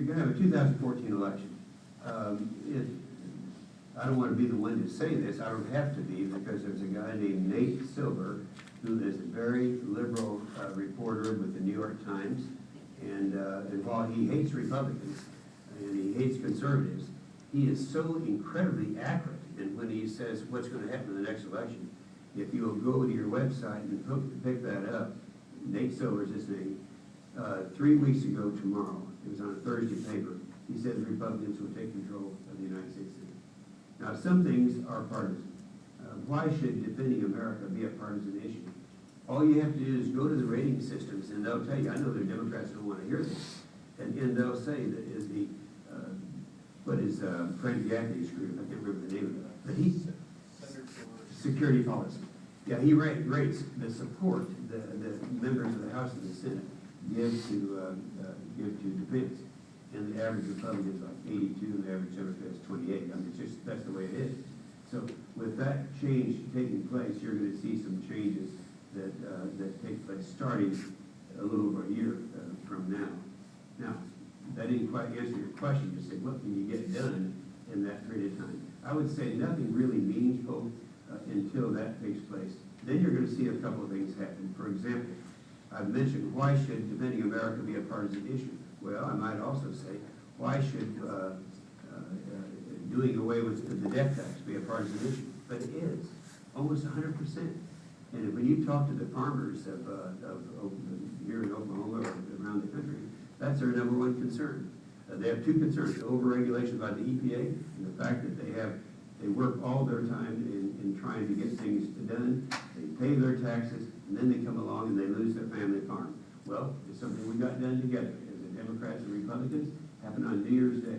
you're going to have a 2014 election. I don't want to be the one to say this. I don't have to be, because there's a guy named Nate Silver, who is a very liberal reporter with the New York Times, and while he hates Republicans and he hates conservatives, he is so incredibly accurate. And when he says what's going to happen in the next election, if you will go to your website and pick that up, Nate Silver is his name. 3 weeks ago tomorrow, it was on a Thursday paper, he said the Republicans will take control of the United States Senate. Now, some things are partisan. Why should defending America be a partisan issue? All you have to do is go to the rating systems, and they'll tell you, I know the Democrats don't want to hear this, and they'll say that is what is Frank Gaffney's group, I can't remember the name of it, but he's security policy. Yeah, he rates the support the members of the House and the Senate give to defense. And the average Republican is like 82, and the average Democrat is 28. I mean, it's just, that's the way it is. So with that change taking place, you're going to see some changes that take place starting a little over a year from now. Now, that didn't quite answer your question. You said, what can you get done in that period of time? I would say nothing really meaningful until that takes place. Then you're going to see a couple of things happen. For example, I've mentioned, why should defending America be a partisan issue? Well, I might also say, why should doing away with the death tax be a partisan issue? But it is, almost 100%. And when you talk to the farmers of here in Oklahoma or around the country, that's their number one concern. They have two concerns: the overregulation by the EPA and the fact that they work all their time in trying to get things done. They pay their taxes, and then they come along and they lose their family farm. Well, it's something we got done together. Democrats and Republicans, happened on New Year's Day.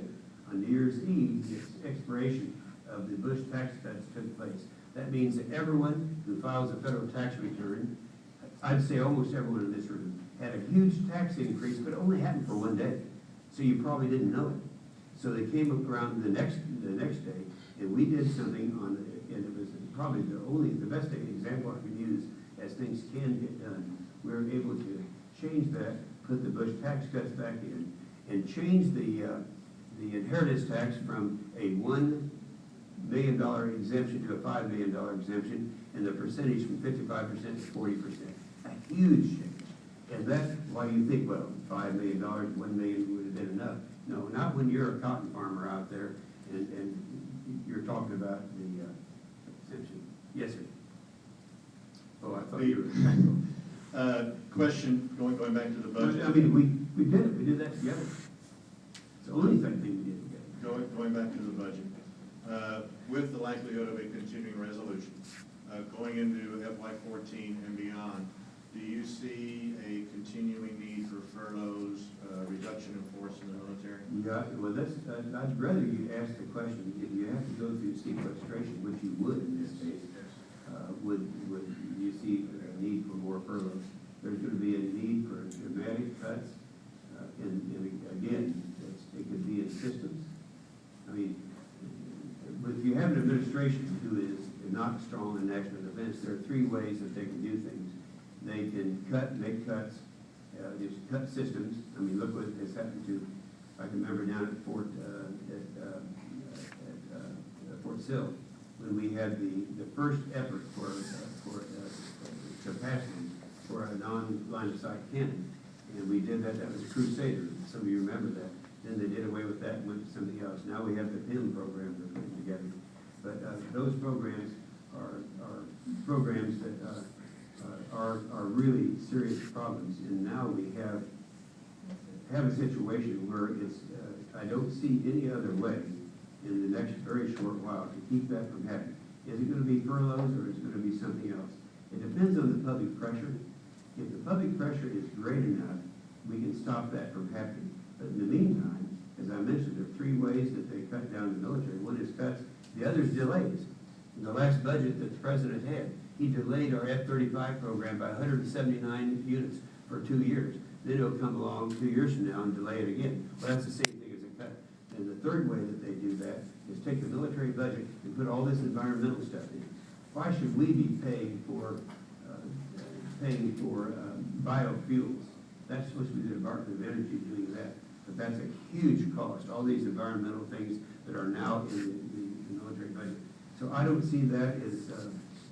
On New Year's Eve, the expiration of the Bush tax cuts took place. That means that everyone who files a federal tax return, I'd say almost everyone in this room, had a huge tax increase, but it only happened for one day. So you probably didn't know it. So they came up around the next day, and we did something on it, and it was probably the best example I could use as things can get done. We were able to change that, put the Bush tax cuts back in, and change the inheritance tax from a $1 million exemption to a $5 million exemption, and the percentage from 55% to 40%. A huge change. And that's why you think, well, $5 million, $1 million would have been enough. No, not when you're a cotton farmer out there and you're talking about the exemption. Yes, sir. Oh, I thought you were question, going back to the budget. I mean, we did it. We did that together. It's the only thing we did together. Going back to the budget. With the likelihood of a continuing resolution, going into FY14 and beyond, do you see a continuing need for furloughs, reduction in force in the military? Yeah, well, I'd rather you ask the question, if you have to go through sequestration, which you would in this case, would you see a need for more furloughs? There's going to be a need for dramatic cuts, and again, it could be in systems. I mean, but if you have an administration who is not strong in national defense, there are three ways that they can do things. They can make cuts, just cut systems. I mean, look what has happened to, I can remember down at Fort Sill, when we had the first effort for capacity for a non-line of sight cannon, and we did that. That was Crusader. Some of you remember that. Then they did away with that and went to something else. Now we have the PIM program that we're putting together. But those programs are programs that are really serious problems. And now we have a situation where it's I don't see any other way in the next very short while to keep that from happening. Is it going to be furloughs or is it going to be something else? It depends on the public pressure. If the public pressure is great enough, we can stop that from happening. But in the meantime, as I mentioned, there are three ways that they cut down the military. One is cuts, the other is delays. In the last budget that the president had, he delayed our F-35 program by 179 units for 2 years. Then he'll come along 2 years from now and delay it again. Well, that's the same thing as a cut. And the third way that they do that is take the military budget and put all this environmental stuff in. Why should we be paying for biofuels? That's supposed to be the Department of Energy doing that. But that's a huge cost, all these environmental things that are now in the military budget. So I don't see that as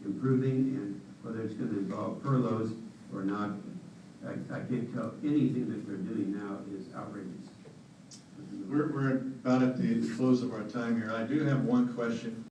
improving, and whether it's going to involve furloughs or not, I can't tell. Anything that they're doing now is outrageous. We're about at the close of our time here. I do have one question